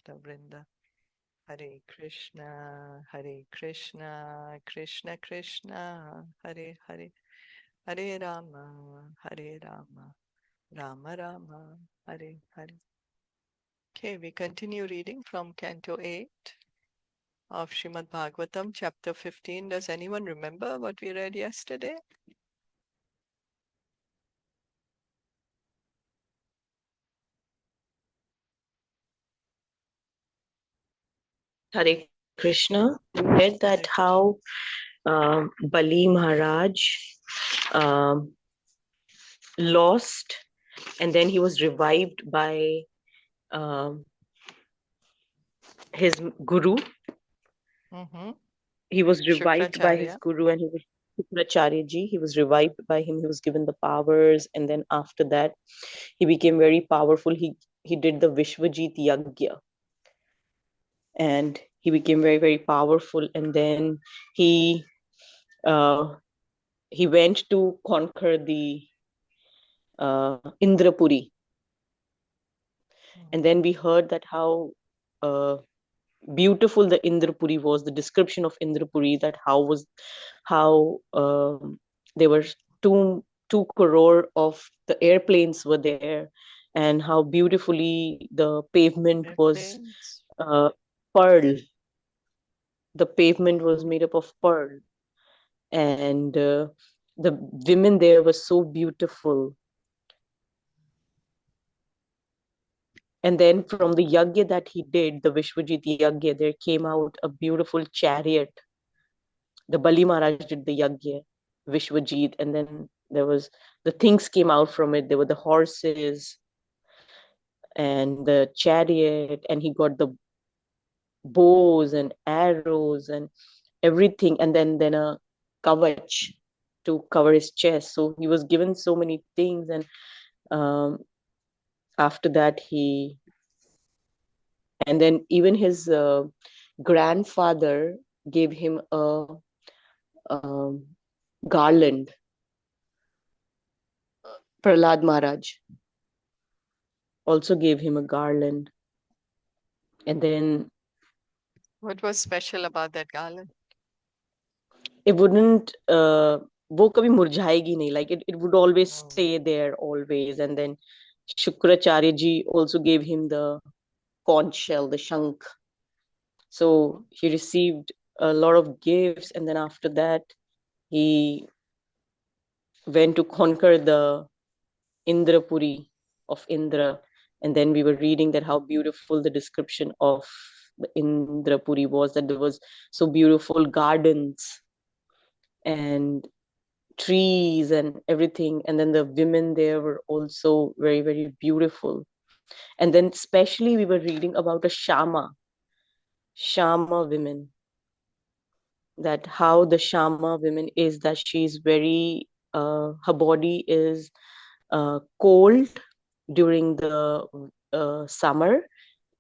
Bhakta Vrinda. Hare Krishna, Krishna Krishna, Hare Hare, Hare Rama, Rama Rama, Hare Hare. Okay, we continue reading from Canto 8 of Srimad Bhagavatam, chapter 15. Does anyone remember what we read yesterday? Hare Krishna. We read that how Bali Mahārāja lost and then he was revived by his guru. He was revived by his guru and he was Shukracharya ji. He was revived by him. He was given the powers, and then after that, he became very powerful. He did the Vishwajit Yagya, and he became very, very powerful. And then he went to conquer the Indrapuri. And then we heard that how beautiful the Indrapuri was, the description of Indrapuri, that how there were two crore of the airplanes were there, and how beautifully the pavement was pearl. The pavement was made up of pearl, and the women there were so beautiful. And then from the yagya that he did, the Vishwajit yagya, there came out a beautiful chariot. The Bali Maharaj did the yagya, Vishwajit, and then the things came out from it. There were the horses and the chariot, and he got the bows and arrows and everything, and then a kavach to cover his chest. So he was given so many things, and after that and then even his grandfather gave him a garland. Prahlad Maharaj also gave him a garland. And then what was special about that garland? It wouldn't वो कभी मुरझाएगी नहीं, like it would always stay there always. And then Shukracharya ji also gave him the conch shell, the shank. So he received a lot of gifts, and then after that he went to conquer the Indrapuri of Indra. And then we were reading that how beautiful the description of the Indrapuri was, that there was so beautiful gardens and trees and everything. And then the women there were also very, very beautiful. And then especially we were reading about a Shama women, that how the Shama women is that she's very her body is cold during the summer,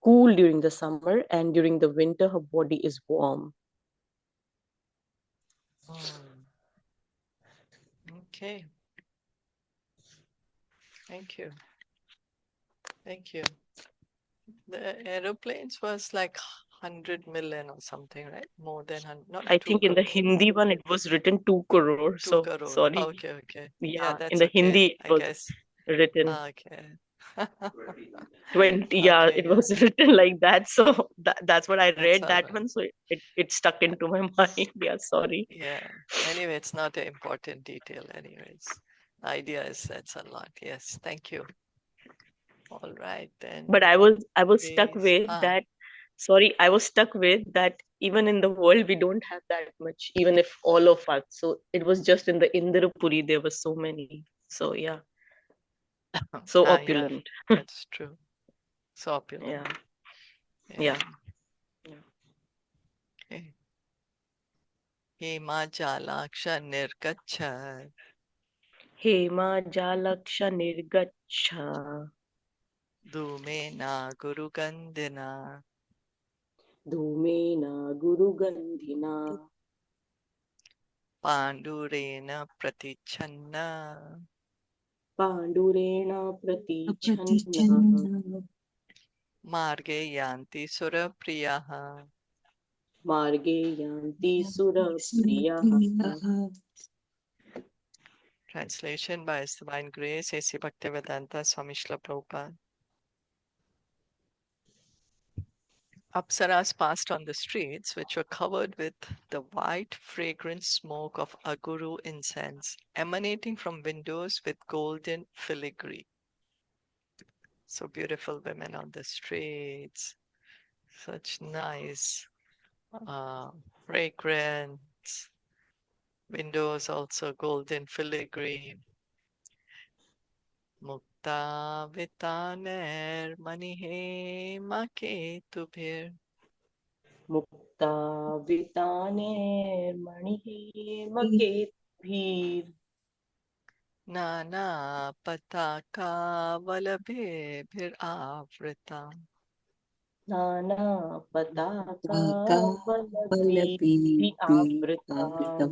cool during the summer, and during the winter her body is warm. Okay. Thank you. The aeroplanes was like 100 million or something, right? More than 100. Not I think in the Hindi one it was written 2 crore. 2 So crore. sorry. Okay. Yeah, That's in the okay. Hindi it was written. Okay. 20. Yeah, Okay, it was written like that. So that's what I read all that right. one. So it stuck into my mind. Yeah, sorry. Yeah. Anyway, it's not an important detail. Anyways, idea is that's a lot. Yes. Thank you. All right then. But I was stuck Please. with that. Sorry, I was stuck with that. Even in the world, we don't have that much. Even if all of us. So it was just in the Indrapuri there were so many. So yeah, so opulent. Yeah, that's true. So opulent. Yeah. Okay. Hema Jalaksha Nirgaccha. Hema Jalaksha Nirgaccha. Dhumena Guru Gandhina. Dhumena Guru Gandhina. Pandurena Pratichanna. Pandurena Pratichanna. Marge yanti surapriyaha. Marge yanti surapriyaः. Translation by His Divine Grace, A.C. Bhaktivedanta Swami Srila Prabhupada. Apsaras passed on the streets, which were covered with the white, fragrant smoke of aguru incense, emanating from windows with golden filigree. So beautiful women on the streets, such nice fragrance, windows also golden filigree. Mukta vitaner manihe maketubhir. Mukta vitaner manihe maketbhir. Nana pataka valabhebhir avrita. Nana pataka valabhi avrita.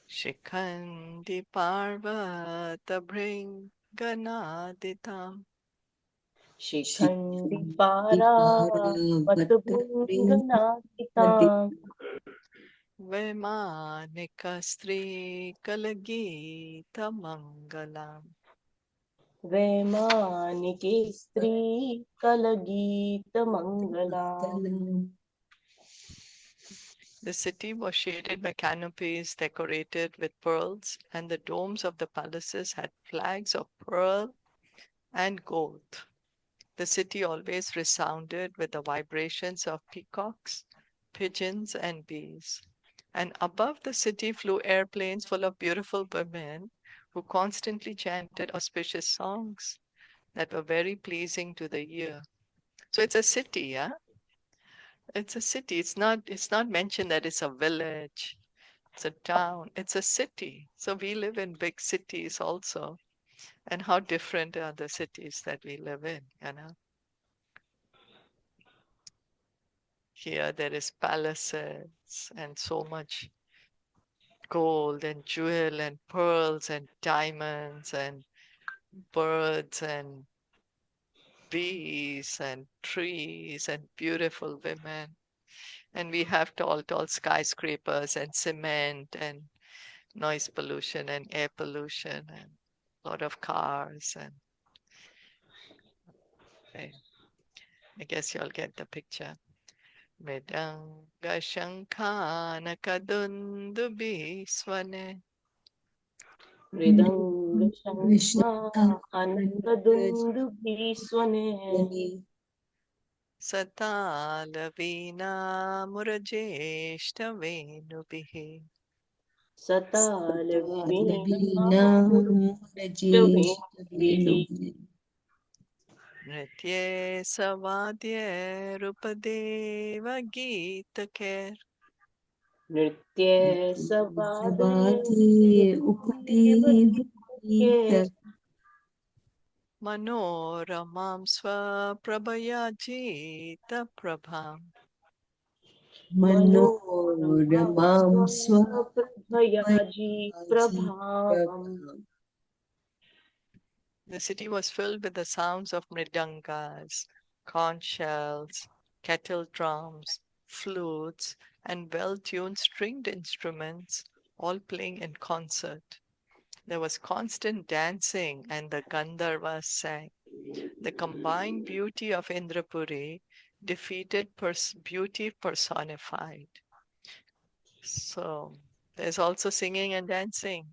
Shikhandi parvata bhringanaditam. Shikhandi paravata Vaimanika stri kalagita mangalam. Vaimanike stri kalagita mangala. The city was shaded by canopies decorated with pearls, and the domes of the palaces had flags of pearl and gold. The city always resounded with the vibrations of peacocks, pigeons, and bees. And above the city flew airplanes full of beautiful women who constantly chanted auspicious songs that were very pleasing to the ear. So it's a city, yeah? It's a city. It's not mentioned that it's a village, it's a town, it's a city. So we live in big cities also. And how different are the cities that we live in, you know? Here there is palaces and so much gold and jewel and pearls and diamonds and birds and bees and trees and beautiful women. And we have tall, tall skyscrapers and cement and noise pollution and air pollution and a lot of cars. And I guess you'll get the picture. Mridanga Shankana Kadundubi Swane Mridanga shankha anakadundu bhiswane. Satala Murajeshta Venubihi Satala vina Satalabhinamurajeshtavenubi. Nritye Savadye Rupadeva Gita Ker Nritya savade Sabhate devaki Upadeva Manoramam Swaprabhaya Jita Prabham. manoramam Manoramam swaprabhayaji Swabhayaji prabhavam. Prabham. The city was filled with the sounds of mridangas, conch shells, kettle drums, flutes, and well-tuned stringed instruments, all playing in concert. There was constant dancing, and the Gandharvas sang. The combined beauty of Indrapuri defeated beauty personified. So there's also singing and dancing.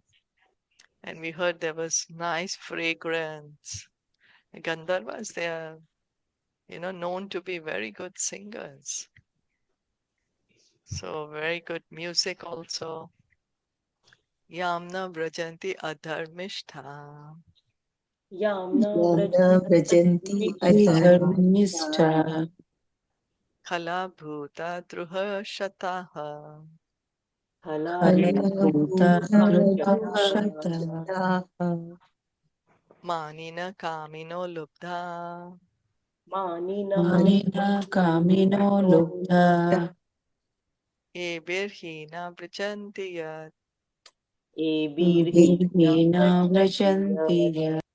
And we heard there was nice fragrance. The Gandharvas, they are, known to be very good singers. So very good music also. Yamna Vrajanti Adharmishtha. Yamna Yamna vrajanta Vrajanti dharmishta. Adharmishta. Kala Bhuta Druha Shataha. Kalabhuta Halabhuta Drushataha. Manina Kamino Lubdha. manina Manina Kamino Lubdha. Ebirhina Vrajanti Yat. ebirhina Virhina vrajantya. Vrajanti Yat.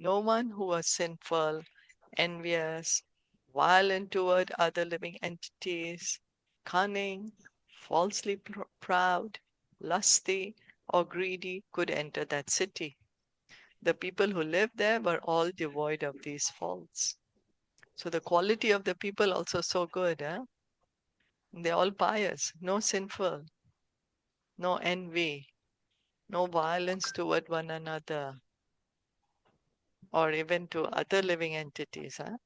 No one who was sinful, envious, violent toward other living entities, cunning, falsely proud, lusty, or greedy could enter that city. The people who lived there were all devoid of these faults. So the quality of the people also so good, eh? They're all pious, no sinful, no envy, no violence toward one another, or even to other living entities. Huh?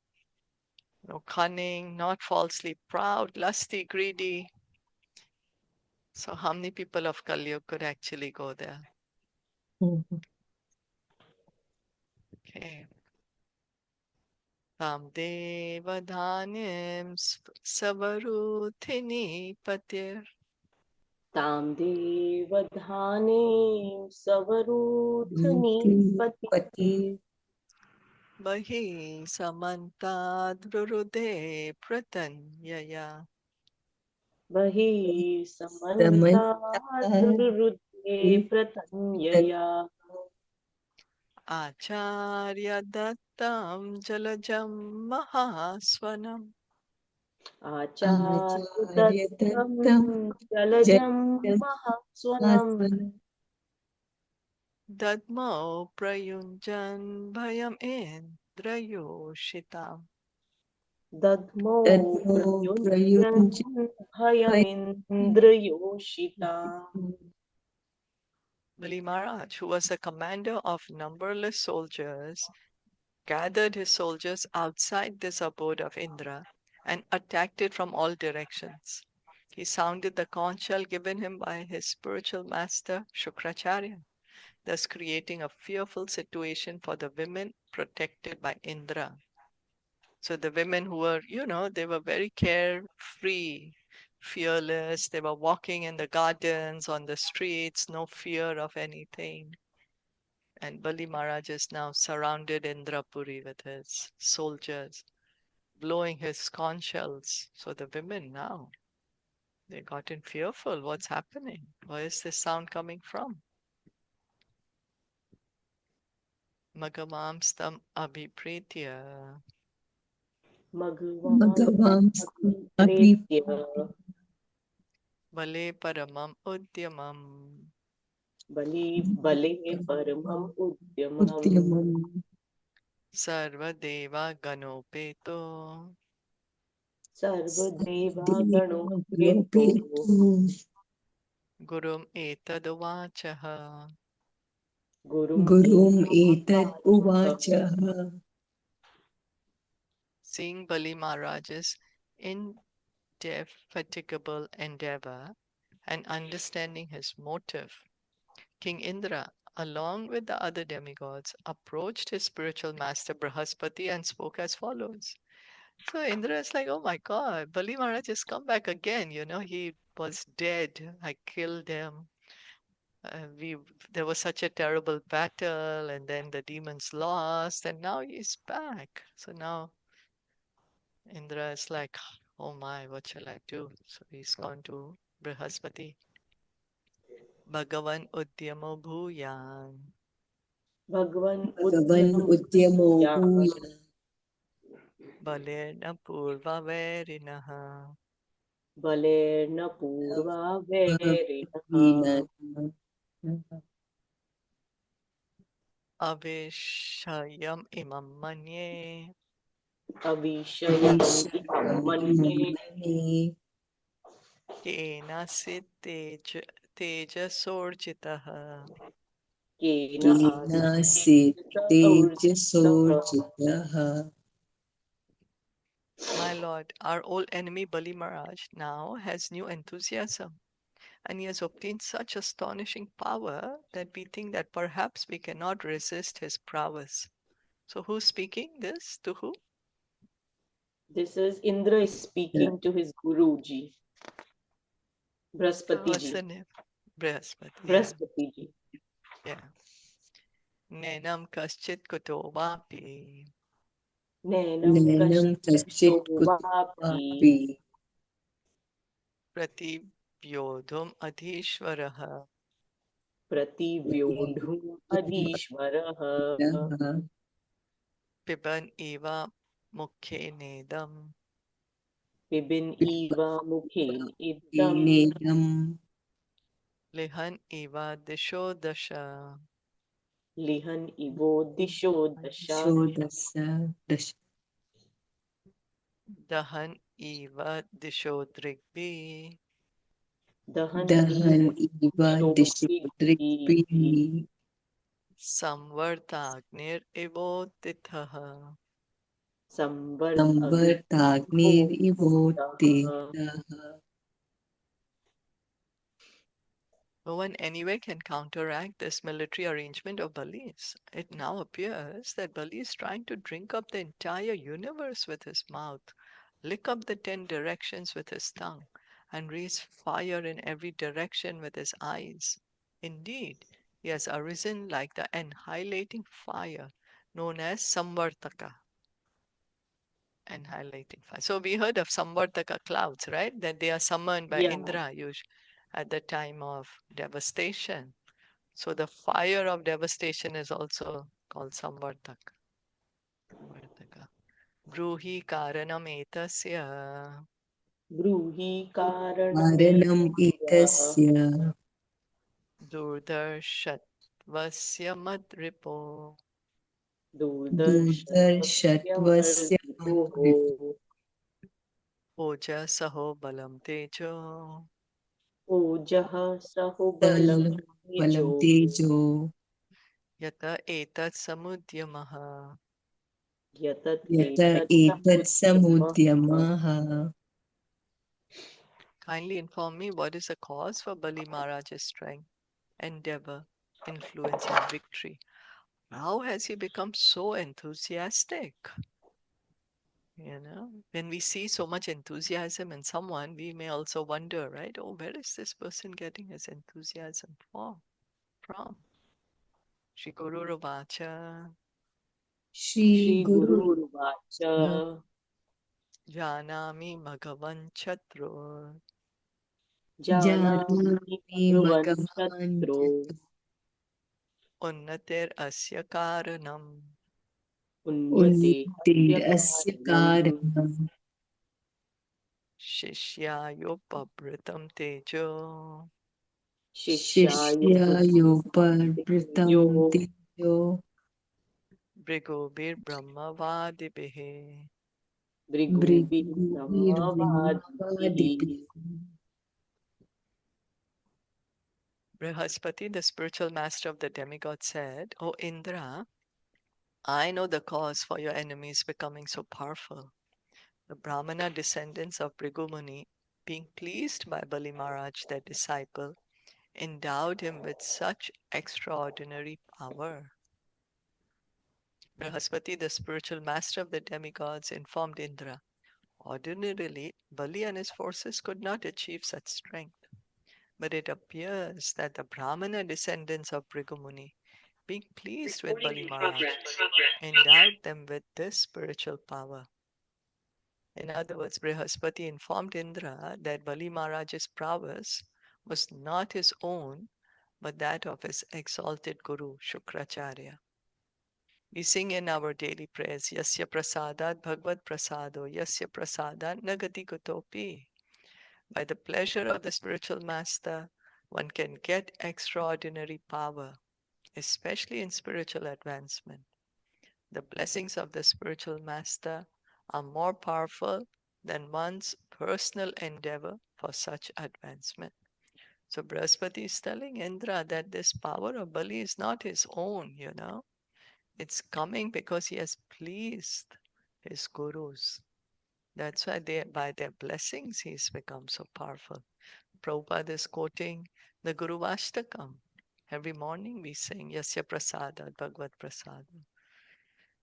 No cunning, not falsely proud, lusty, greedy. So how many people of Kali Yuga could actually go there? Mhm. Okay. Tam devadhanim savaruthini patir तां देवधानीं सवरूथनीपति Pati bahi samantadrurude pratanyaya. बहिः Samanta समन्ताद्रुरुदे प्रतन्यया Acharya Dattam Jalajam Mahaswanam आचार्य Acharya दत्तं Tattam जलजं Jayam महास्वनम् Asana Dadmo Prayunjan Bhayam Indrayoshitam. दद्मो Tadmo प्रयुञ्जन् Prayunja भयमिन्द्रयोषिता Bali Maharaj, who was a commander of numberless soldiers, gathered his soldiers outside this abode of Indra and attacked it from all directions. He sounded the conch shell given him by his spiritual master Shukracharya, thus creating a fearful situation for the women protected by Indra. So the women who were, they were very carefree, fearless. They were walking in the gardens, on the streets, no fear of anything. And Bali Maharaj is now surrounded Indrapuri with his soldiers, blowing his conch shells. So the women now, they gotten fearful. What's happening? Where is this sound coming from? Magamamstam abhipretya मघवान् Bhagavams Abhi प्रेत्य bale paramam udyamam बले परमम् उद्यमम् Udyamam sarvadeva ganopeto सर्वदेवागणो Deva हेतो Lopetu gurum etaduvachaha. गुरुम् Gurum Etad एतदुवाचः Uvacha Seeing Bali Maharaj's indefatigable endeavor and understanding his motive, King Indra, along with the other demigods, approached his spiritual master Brahaspati and spoke as follows. So Indra is like, oh my God, Bali Maharaj has come back again. He was dead. I killed him. There was such a terrible battle, and then the demons lost, and now he's back. So now Indra is like, oh my, what shall I do? So he's gone to Brihaspati. Bhagavan Udyamo Bhuyan. भगवन् Bhagavan उद्यमं Udyamo भूयात् Bhuya Balena Purva Verinaha. बलेन पूर्वावेरिणः Bhavina Avishayam Imam Manye. अविषयम् इहं मन्ये Mani Kena Tejasorjitaha. केन Kena आसीत् ऊर्जितः Tejasorjitaha My Lord, our old enemy Bali Maharaj now has new enthusiasm, and he has obtained such astonishing power that we think that perhaps we cannot resist his prowess. So who's speaking this? To who? This is Indra is speaking to his Guruji, Brahaspati What's the ji. name? Brihaspati. Yeah. Brahaspati ji. Yeah. Nenam kaschit kuto vapi Nenam Nanam kashito Kaschit vapi Kutvapi prativyodhum adhishvaraha. प्रतिव्योढुम् अधीश्वरः Piban iva mukhe nedam. Pibin iva mukhen idam. Nedam Lihan iva disho dasha. Lihan ivo disho dasha. Shodasa Dash Dahan iva disho drigbi. Dahan Dahan iva Iva disho digvi. Dishudrikpi Samvartagnir ivotithaha. Samvar Samvartagnir agni. Ivotitaha. No one anyway can counteract this military arrangement of Bali's. It now appears that Bali is trying to drink up the entire universe with his mouth, lick up the 10 directions with his tongue, and raise fire in every direction with his eyes. Indeed, he has arisen like the annihilating fire known as Samvartaka. Annihilating fire. So we heard of Samvartaka clouds, right? That they are summoned by Yeah. Indra at the time of devastation. So the fire of devastation is also called Samvartaka. Bruhi karanam etasya Bruhi karaname Maranam Etasya durdarshatvasya madripo Durdarshatvasya Durdarshatvasya mardipoho. oja saho balam tejo Ojaha sahubalam Tal Balam tejo. Tejo yata etat samudyamaha. Yatat Yata etat Etat samudyamaha. Samudyamaha. Kindly inform me what is the cause for Bali Mahārāja's strength, endeavor, influence, and victory. How has he become so enthusiastic? When we see so much enthusiasm in someone, we may also wonder, right? Oh, where is this person getting his enthusiasm from? Shri Guru Vacha, Shri Shri Guru Guru Vacha. Janami Bhagavan Chatru, Janami Janami Bhagavan Bhagavan Chatro. Unnatir Asya Karanam, Unnate Unnitir Asya Asya Karanam. Karanam Shishyayopabritam Tejo, Shishyayo Shishyayoparvritam Tejo. Tejo Brigobir Brahmavadibihi. Brigubi Brigubir Brahmavadihi. Brihaspati, the spiritual master of the demigod, said, O Indra, I know the cause for your enemies becoming so powerful. The Brahmana descendants of Bhrigu Muni, being pleased by Bali Maharaj, their disciple, endowed him with such extraordinary power. Brihaspati, the spiritual master of the demigods, informed Indra, ordinarily, Bali and his forces could not achieve such strength. But it appears that the Brahmana descendants of Bhrigu Muni, being pleased with Bali Maharaj, endowed them with this spiritual power. In other words, Brihaspati informed Indra that Bali Maharaj's prowess was not his own, but that of his exalted guru, Shukracharya. We sing in our daily prayers, Yasya prasadat bhagavad prasado, Yasya prasadat nagati kutopi. By the pleasure of the spiritual master, one can get extraordinary power, especially in spiritual advancement. The blessings of the spiritual master are more powerful than one's personal endeavor for such advancement. So Brihaspati is telling Indra that this power of Bali is not his own. It's coming because he has pleased his gurus. That's why by their blessings he's become so powerful. Prabhupada is quoting the Guru Ashtakam. Every morning we sing Yasya Prasada, Bhagavad Prasada.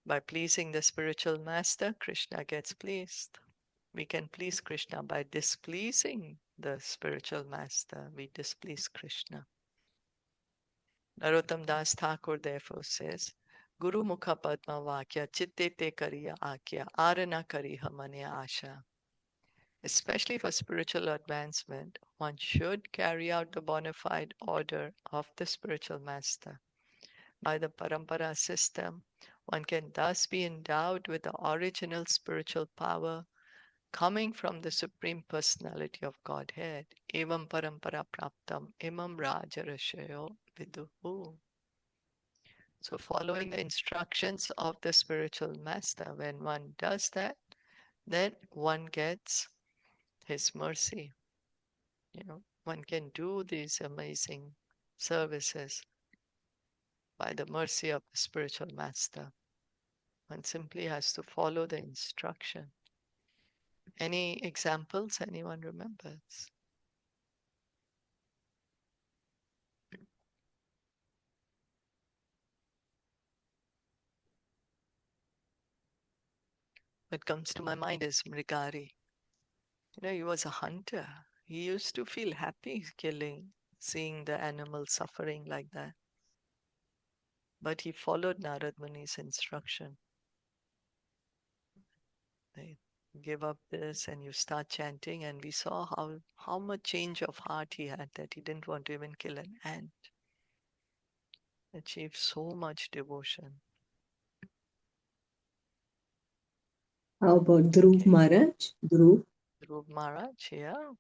By pleasing the spiritual master, Krishna gets pleased. We can please Krishna by displeasing the spiritual master. We displease Krishna. Narottam Das Thakur therefore says, Guru Mukha Padma Vakya Chitte Te Kariya Akya Arana Kariha Manya Asha. Especially for spiritual advancement, one should carry out the bona fide order of the spiritual master. By the parampara system, One can thus be endowed with the original spiritual power coming from the Supreme Personality of Godhead. Evam parampara praptam imam rajarashayo viduhu. So following the instructions of the spiritual master, when one does that, then one gets his mercy. One can do these amazing services by the mercy of the spiritual master. One simply has to follow the instruction. Any examples anyone remembers? What comes to my mind is Mrigari. He was a hunter. He used to feel happy killing, seeing the animals suffering like that. But he followed Narad Muni's instruction. They give up this and you start chanting, and we saw how much change of heart he had, that he didn't want to even kill an ant. Achieved so much devotion. How about Dhruv Okay. Maharaj? Dhruv? Dhruv Maharaj, yeah.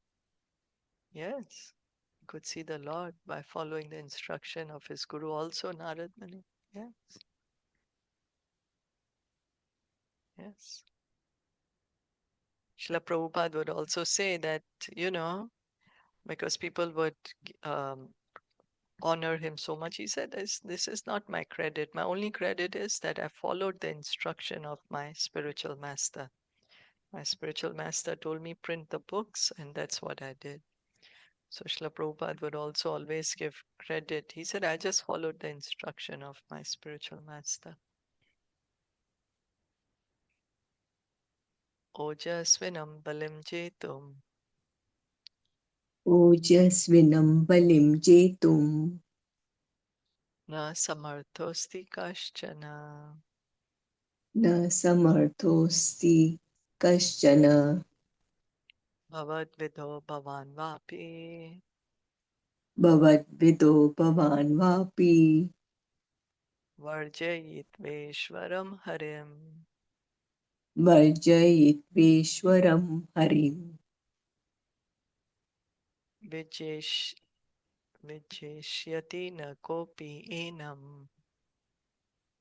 Yes. He could see the Lord by following the instruction of his guru, also Narad Muni. Yes. Yes. Srila Prabhupada would also say that, because people would honor him so much, he said, this is not my credit. My only credit is that I followed the instruction of my spiritual master. My spiritual master told me print the books, and that's what I did. So Srila Prabhupada would also always give credit. He said, I just followed the instruction of my spiritual master. Ojasvinam balim jetum Ojasvinam balim jetum na samarthosti kaschana na samarthosti kaschana bhavad vidho bhavan vapi bhavadvido bhavan vapi varjayit veshwaram harim varjayitveshwaram harim vijesh vijeshyati na kopi enam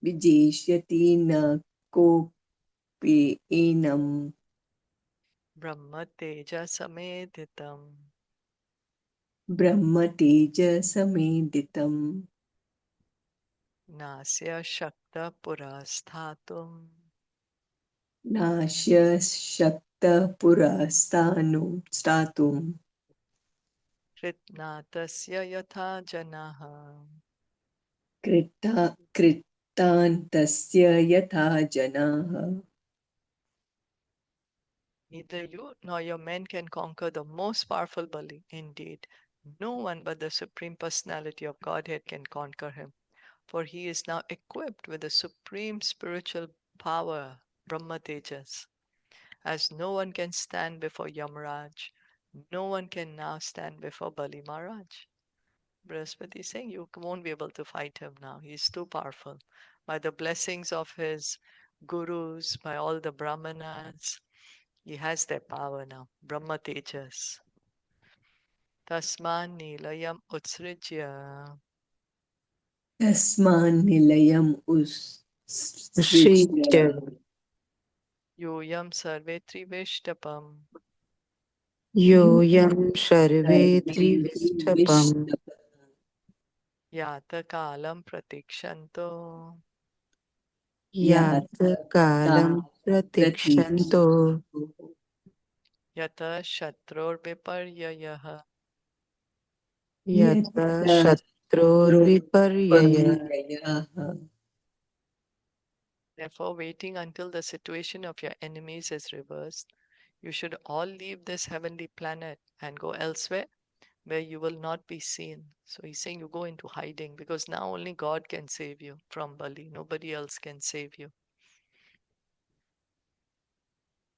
vijeshyati na kopi enam brahma teja sameditam brahma teja sameditam nasya shakta purasthatum nashya shakta statum kritnatasya yatha janaha. kritantasya yatha janaha. Neither you nor your men can conquer the most powerful Bali. Indeed, no one but the Supreme Personality of Godhead can conquer him, for he is now equipped with the supreme spiritual power, Brahma Tejas. As no one can stand before Yamaraj, no one can now stand before Bali Maharaj. Brihaspati is saying you won't be able to fight him now. He's too powerful. By the blessings of his gurus, by all the brahmanas, he has their power now. Brahma Tejas. Tasman Nilayam Utsrijya Tasman nilayam Shrija. usrija Yoyam Sarvetri Vishtapam Yoyam Sharve sarvetri Trivistapam vishtapam Yata Kalam Pratikshanto. Yat Kalam Pratikshanto Yata Shatror Viparyayaha. Yata Shatror Viparyaya. Therefore, waiting until the situation of your enemies is reversed, you should all leave this heavenly planet and go elsewhere where you will not be seen. So he's saying you go into hiding because now only God can save you from Bali. Nobody else can save you.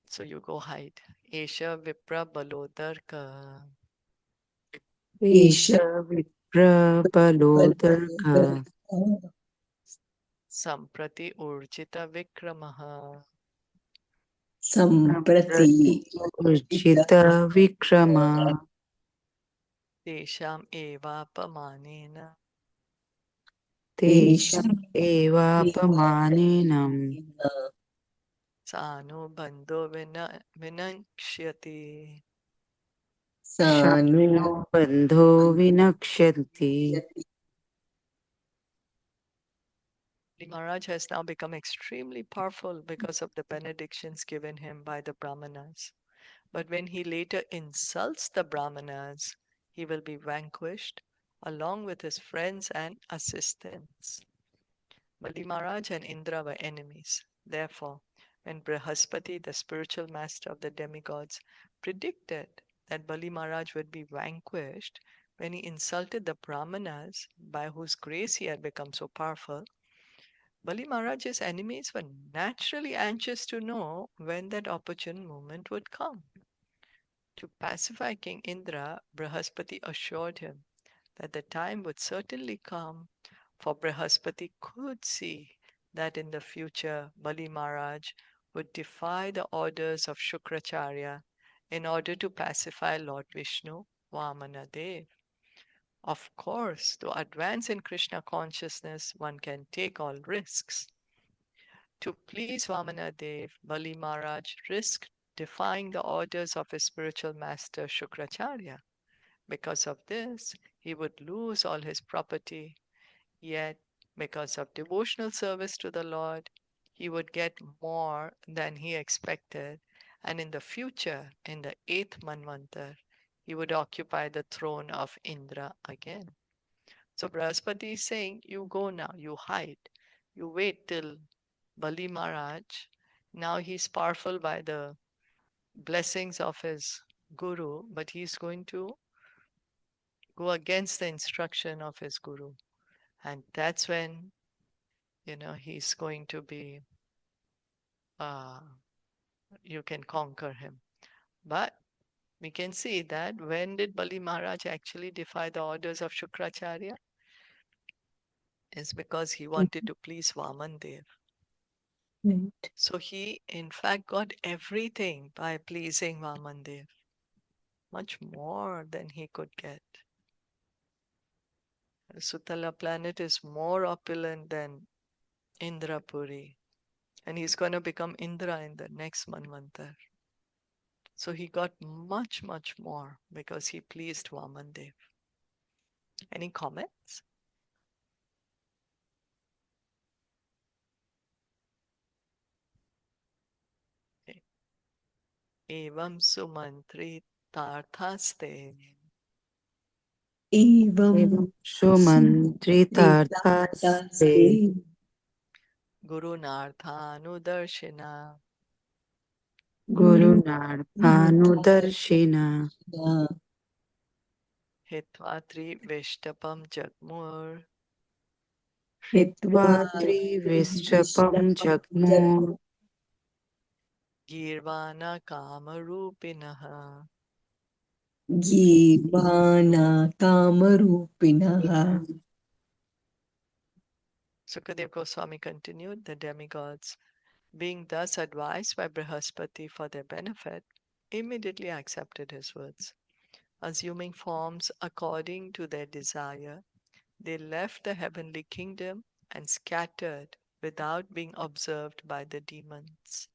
So you go hide. Esha Vipra Balodarka. Esha Vipra Balodarka. Samprati urjita vikramaha. Samprati Urjita Vikrama Tesham evapamanena. Tesham Evapamanenam Sanu bandho vinakshyati. Sanu Shano Bandho Vinakshanti. Maharaj has now become extremely powerful because of the benedictions given him by the Brahmanas. But when he later insults the Brahmanas, he will be vanquished along with his friends and assistants. Bali Maharaj and Indra were enemies. Therefore, when Brihaspati, the spiritual master of the demigods, predicted that Bali Maharaj would be vanquished when he insulted the Brahmanas, by whose grace he had become so powerful, Bali Maharaj's enemies were naturally anxious to know when that opportune moment would come. To pacify King Indra, Brihaspati assured him that the time would certainly come, for Brihaspati could see that in the future Bali Maharaj would defy the orders of Shukracharya in order to pacify Lord Vishnu, Vamana Dev. Of course, to advance in Krishna consciousness, one can take all risks. To please Vamana Dev, Bali Maharaj risked defying the orders of his spiritual master Shukracharya. Because of this, he would lose all his property, yet, because of devotional service to the Lord, he would get more than he expected, and in the future, in the 8th Manvantar, he would occupy the throne of Indra again. So Brahaspati is saying, you go now, you hide, you wait till Bali Maharaj, now he's powerful by the blessings of his guru, but he's going to go against the instruction of his guru. And that's when, he's going to be, you can conquer him. But we can see that when did Bali Maharaj actually defy the orders of Shukracharya? Is because he wanted to please Vaman Dev. Right. So he, in fact, got everything by pleasing Vaman Dev. Much more than he could get. The Sutala planet is more opulent than Indrapuri. And he's going to become Indra in the next Manvantar. So he got much, much more because he pleased Vamandev. Any comments? Okay. Evam sumantri tarthaste Evam Sumantritarthaste Sumataste guru narthanudarshina Guru Gurunarthanudarshina hitvatri vishtapam jagmur Hitva Hitvatri Vishtapam Jagmur girvana kamarupinaha. Givana Kamarupinaha. Sukadev Goswami continued, the demigods, being thus advised by Brihaspati for their benefit, immediately accepted his words. Assuming forms according to their desire, they left the heavenly kingdom and scattered without being observed by the demons.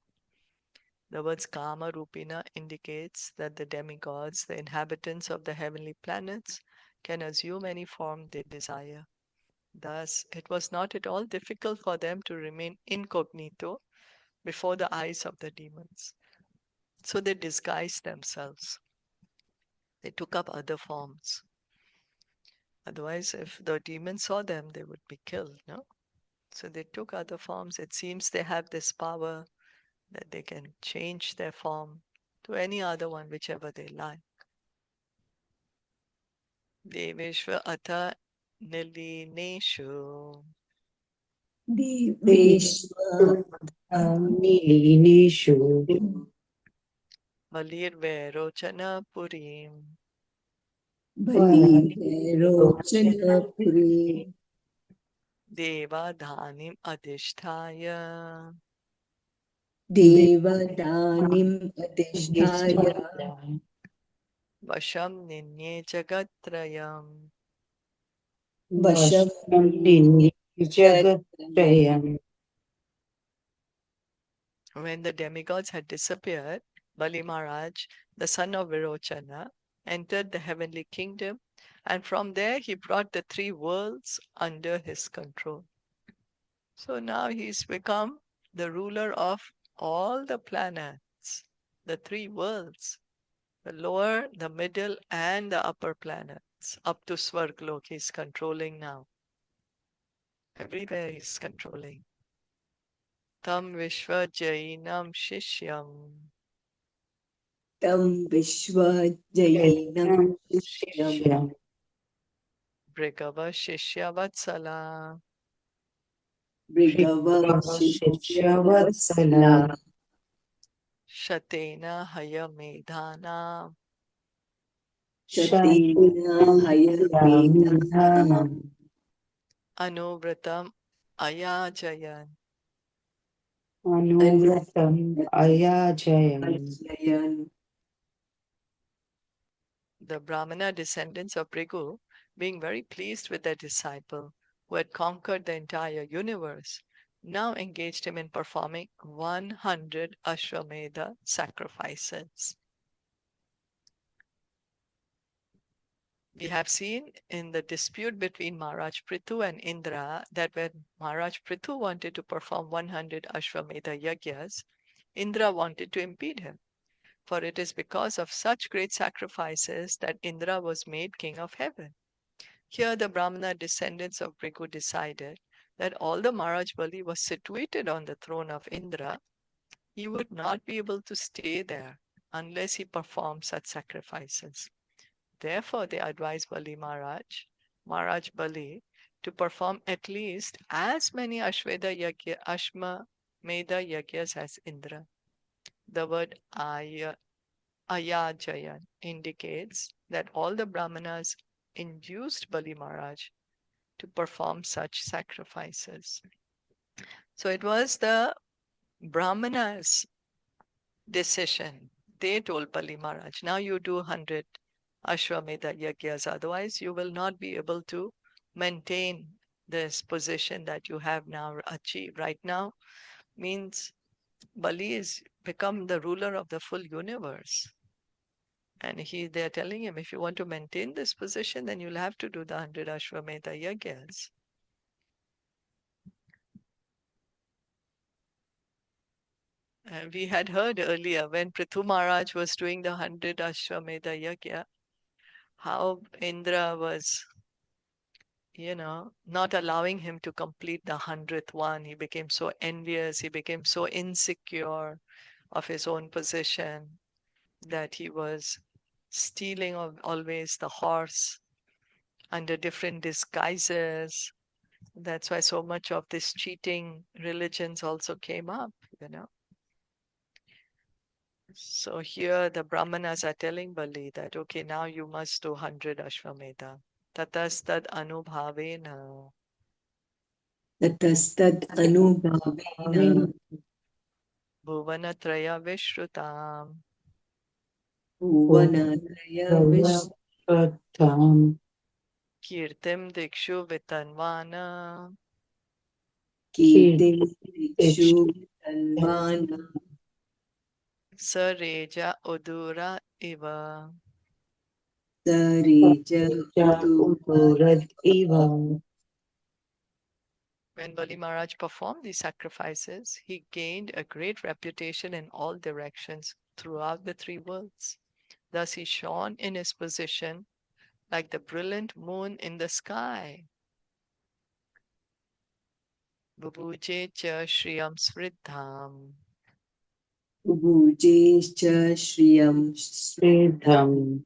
The words Kama Rupina indicates that the demigods, the inhabitants of the heavenly planets, can assume any form they desire. Thus, it was not at all difficult for them to remain incognito before the eyes of the demons. So they disguised themselves. They took up other forms. Otherwise, if the demons saw them, they would be killed, no? So they took other forms. It seems they have this power that they can change their form to any other one, whichever they like. Deveshva Atha Nilineshu Deveshva Nilineshu Valir Verochana Purim Bali Rochana Puri Devadhanim adhisthaya Devadanim adhisthaya Vasham ninye jagatrayam. Vasham Vashamdini Jagatrayam. When the demigods had disappeared, Bali Maharaj, the son of Virochana, entered the heavenly kingdom, and from there he brought the three worlds under his control. So now he's become the ruler of all the planets, the three worlds, the lower, the middle, and the upper planets. Up to Svarglok he's controlling now. Everywhere he's controlling. Tam Vishwa Jainam Shishyam Tam Vishwa Jainam Shishyam Brigava Shishya Vatsala Brigava Shishya Vatsala Shatena Hayamedhana Shatina Hayamedhana Anuvratam Ayajayan. Anuvratam Ayajayam. Ayajayan. The Brahmana descendants of Brigu, being very pleased with their disciple who had conquered the entire universe, now engaged him in performing 100 Ashwamedha sacrifices. We have seen in the dispute between Maharaj Prithu and Indra that when Maharaj Prithu wanted to perform 100 Ashwamedha yajnas, Indra wanted to impede him. For it is because of such great sacrifices that Indra was made king of heaven. Here the Brahmana descendants of Brigu decided that although Maharaj Bali was situated on the throne of Indra, he would not be able to stay there unless he performed such sacrifices. Therefore, they advised Maharaj Bali, to perform at least as many Ashwamedha yajnas as Indra. The word Ayajayan indicates that all the Brahmanas induced Bali Maharaj to perform such sacrifices. So it was the Brahmanas' decision. They told Bali Maharaj, now you do 100 Ashwamedha yajnas, otherwise you will not be able to maintain this position that you have now achieved. Right now means Bali is become the ruler of the full universe. And they're telling him, if you want to maintain this position, then you'll have to do the 100 Ashwamedha yajnas. We had heard earlier when Prithu Maharaj was doing the 100 Ashwamedha yajna, how Indra was, not allowing him to complete the 100th one. He became so envious, he became so insecure of his own position that he was stealing always the horse under different disguises. That's why so much of this cheating religions also came up. So here the Brahmanas are telling Bali that, okay, now you must do 100 Ashwamedha. Tatastad anubhavena Tatastad Anubhavena bhuvanatraya vishrutam Bhuvanadaya Vatam kirtim dikshu vitanvana Kirtim Dikshu Tanvana sareja udura iva. Sarija Udu Udurad Eva. When Bali Maharaj performed these sacrifices, he gained a great reputation in all directions throughout the three worlds. Thus he shone in his position like the brilliant moon in the sky. Bubuje cha shriyam smriddham Bhujescha Shriyam Smriddham Sridham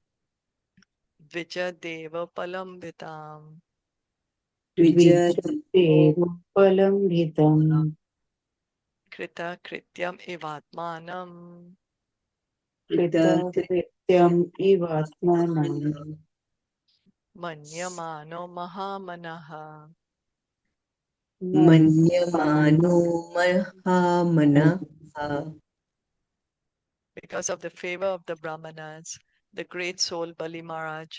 vijadeva palambitam Vijadevo Vijadevapalamhitam krita krityam ivatmanam Krita Kritakrityam Ivatmanam manyamano mahamanaha. Manyamano Mahamana. Because of the favor of the Brahmanas, the great soul Bali Maharaj,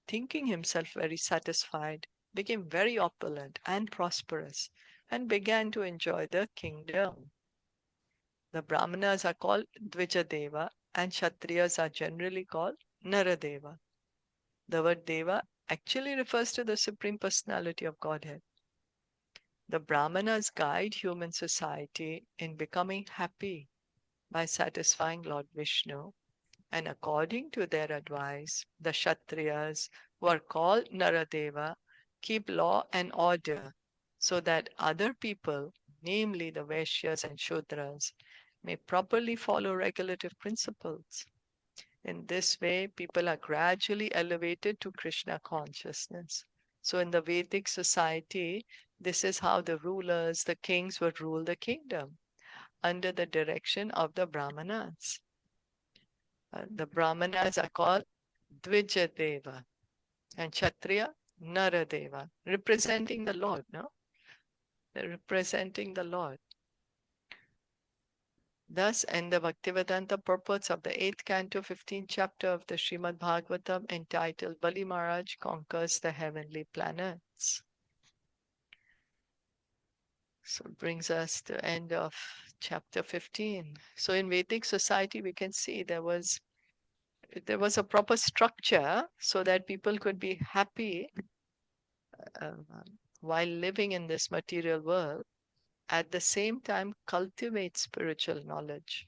thinking himself very satisfied, became very opulent and prosperous and began to enjoy the kingdom. The Brahmanas are called Dvijadeva and Kshatriyas are generally called Naradeva. The word Deva actually refers to the Supreme Personality of Godhead. The Brahmanas guide human society in becoming happy by satisfying Lord Vishnu, and according to their advice, the Kshatriyas, who are called Naradeva, keep law and order so that other people, namely the Vaishyas and Shudras, may properly follow regulative principles. In this way, people are gradually elevated to Krishna consciousness. So, in the Vedic society, this is how the rulers, the kings, would rule the kingdom under the direction of the Brahmanas. The Brahmanas are called Dvijadeva and Kshatriya Naradeva, representing the Lord, no? They're representing the Lord. Thus, in the Bhaktivedanta purports of the 8th canto, 15th chapter of the Srimad Bhagavatam, entitled Bali Maharaj Conquers the Heavenly Planets. So it brings us to the end of chapter 15. So in Vedic society, we can see there was a proper structure so that people could be happy um, while living in this material world, at the same time cultivate spiritual knowledge,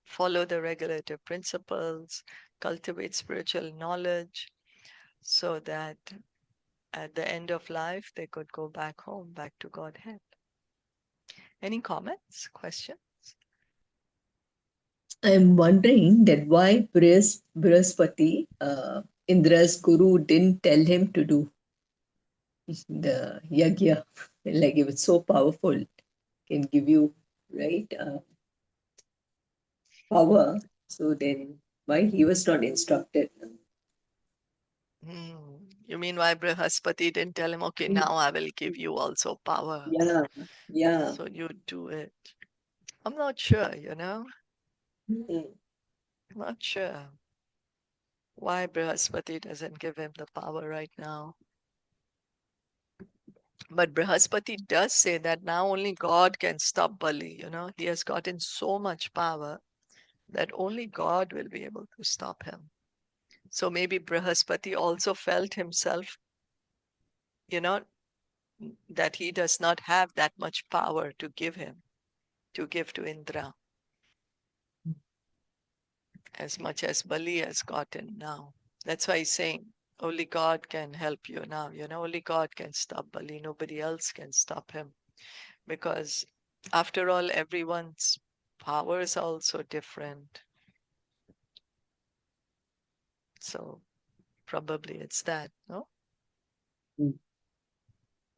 follow the regulative principles, cultivate spiritual knowledge, so that at the end of life they could go back home, back to Godhead. Any comments, questions? I'm wondering that why Brihaspati, Indra's guru, didn't tell him to do the yagya. Like if it's so powerful, can give you, right, power. So then why he was not instructed? You mean why Brihaspati didn't tell him, okay, now I will give you also power, Yeah, yeah. so you do it? I'm not sure, Mm. I'm not sure why Brihaspati doesn't give him the power right now. But Brihaspati does say that now only God can stop Bali, He has gotten so much power that only God will be able to stop him. So maybe Brihaspati also felt himself, you know, that he does not have that much power to give to Indra, as much as Bali has gotten now. That's why he's saying only God can help you now. Only God can stop Bali. Nobody else can stop him. Because after all, everyone's powers are also different. So probably it's that, no?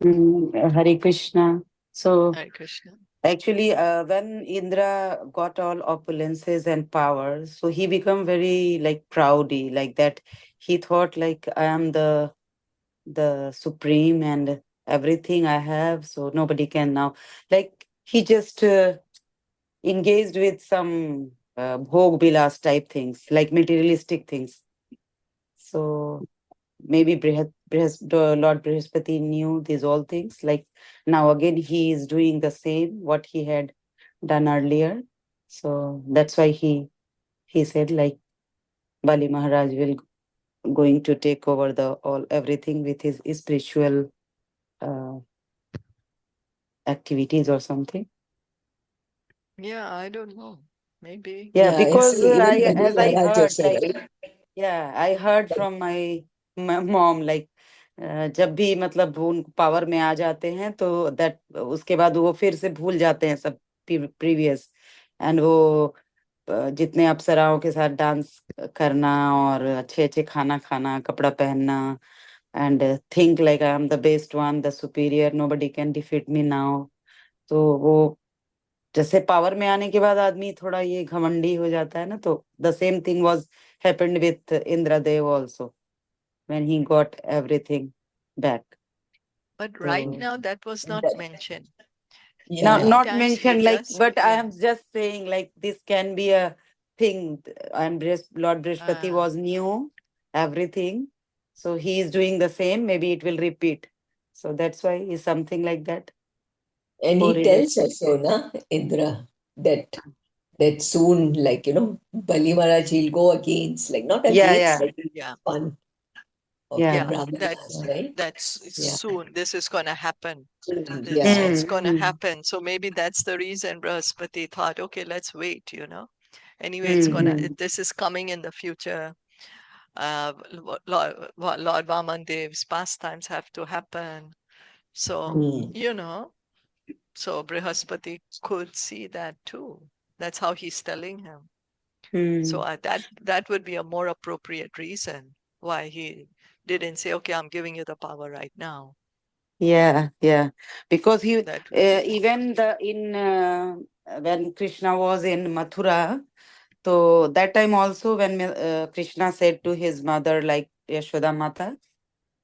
Hare Krishna. So Hare Krishna. actually, when Indra got all opulences and power, so he become very like proudy, like that. He thought like I am the supreme and everything I have, so nobody can now. Like he just engaged with some bhog bilas type things, like materialistic things. So maybe Lord Brihaspati knew these all things. Like now again, he is doing the same what he had done earlier. So that's why he said like Bali Maharaj will going to take over the all everything with his spiritual uh, activities or something. Yeah, I don't know. Maybe. Yeah, Yeah, because actually, even I Bali as I Maharaj heard also, like right? yeah, I heard Like, from my mom like जब भी मतलब वो उनको power में आ जाते हैं तो that उसके बाद वो फिर से भूल जाते हैं सब प्रीवियस एंड वो जितने अप्सराओं के साथ डांस करना और अच्छे अच्छे खाना खाना कपड़ा पहनना and think like I am the best one the superior nobody can defeat me now तो वो जैसे पावर में आने के बाद आदमी थोड़ा ये घमंडी हो जाता है ना तो the same thing was happened with Indradev also when he got everything back But right So now that was not that, mentioned. yeah, Now, Many not times he mentioned like, just, but I yeah. am just saying like this can be a thing. And Lord Brihaspati Uh, was new, everything. So he is doing the same. Maybe it will repeat. So that's why is something like that and he correlate. tells also, na, Indra, that soon, like, Bali Maharaj, he'll go against, like, not Yeah, against, yeah, like, yeah. fun of the yeah. Yeah, Brahmanas, right? that's Yeah. soon. This is gonna happen. Yeah. It's gonna Mm, happen. So maybe that's the reason Brihaspati thought, okay, let's wait, Anyway, mm, this is coming in the future. Lord Vamandev's pastimes have to happen. So, Mm. so Brihaspati could see that too. That's how he's telling him. So mm. that would be a more appropriate reason why he didn't say, okay, I'm giving you the power right now. Yeah, yeah. Because he That would be, even the in when Krishna was in Mathura, so that time also when Krishna said to his mother like Yashoda Mata,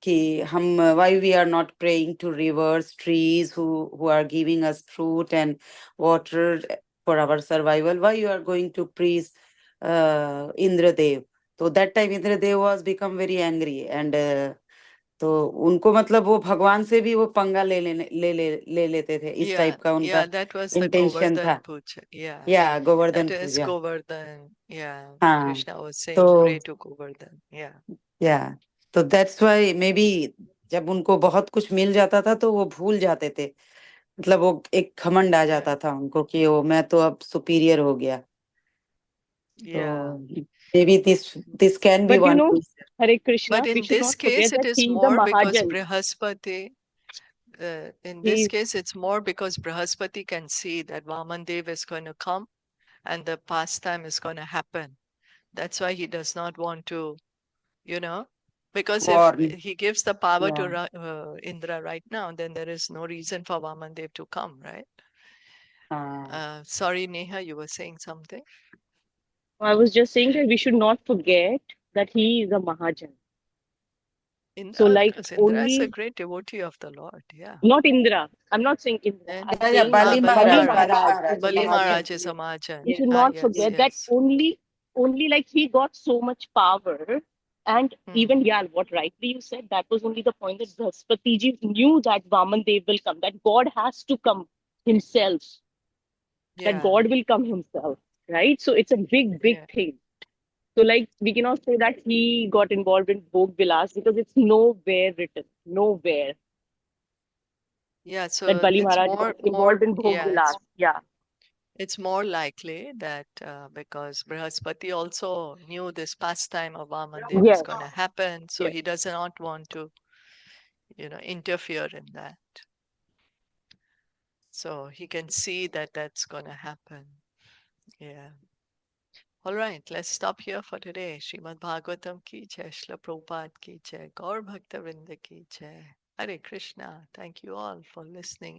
कि हम why we are not praying to rivers, trees who are giving us fruit and water for our survival, why you are going to praise Indradev. So that time Indradev was become very angry and तो उनको मतलब वो भगवान से भी वो पंगा ले लेते थे, इस yeah, टाइप का yeah, उनका that was the intention Govardhan था. Puja. Yeah, या that Govardhan is Puja. Govardhan. Yeah, हाँ. Krishna was तो saying, pray to Govardhan. Yeah, या तो दैट्स व्हाई मे बी जब उनको बहुत कुछ मिल जाता था तो वो भूल जाते थे, मतलब वो एक घमंड आ yeah, जाता था उनको कि वो मैं तो अब सुपीरियर हो गया. तो yeah. May be this can be But one. Hare Krishna, But we in should this not case, forget it that is he is a more because Mahajan. Brihaspati, in this He, case, it's more because Brihaspati can see that Vamandev is going to come and the pastime is going to happen. That's why he does not want to, you know, because if warn. he gives the power या to Indra right now, then there is no reason for Vamandev to come, right? हाँ. Sorry, Neha, you were saying something? I was just saying that we should not forget that he is a Mahajan. So, Of like, course, Indra is a only, great devotee of the Lord. Yeah. not Indra. I'm not saying Indra. And I'm या saying Bali Bali Bali Maharaj, Maharaj. Bali Maharaj Maharaj, is a Bali yes, Mahajan. yes, Maharaj is a yes. Mahajan. We Yes, should Ah, not yes, yes. forget that yes. only like he got so much power. And Hmm. even, yeah, what rightly you said, that was only the point that Brihaspati ji knew that Vaman Dev will come, that God has to come himself, that Yeah, God will come himself, right? So it's a big, big yeah. thing. So, like, we cannot say that he got involved in Bhog Vilas because it's nowhere written, nowhere Yeah, that so Bali it's Maharaj got more, involved in Bhog yeah, Vilas. Yeah. it's more likely that because Brihaspati also knew this pastime of Vamandev is Yes. going to happen, so Yes. he does not want to, interfere in that. So he can see that that's going to happen. Yeah. All right, let's stop here for today. Srimad Bhagavatam ki jai, Shla Prabhupada ki jai, Gaur Bhakta Vrinda ki jai. Hare Krishna. Thank you all for listening.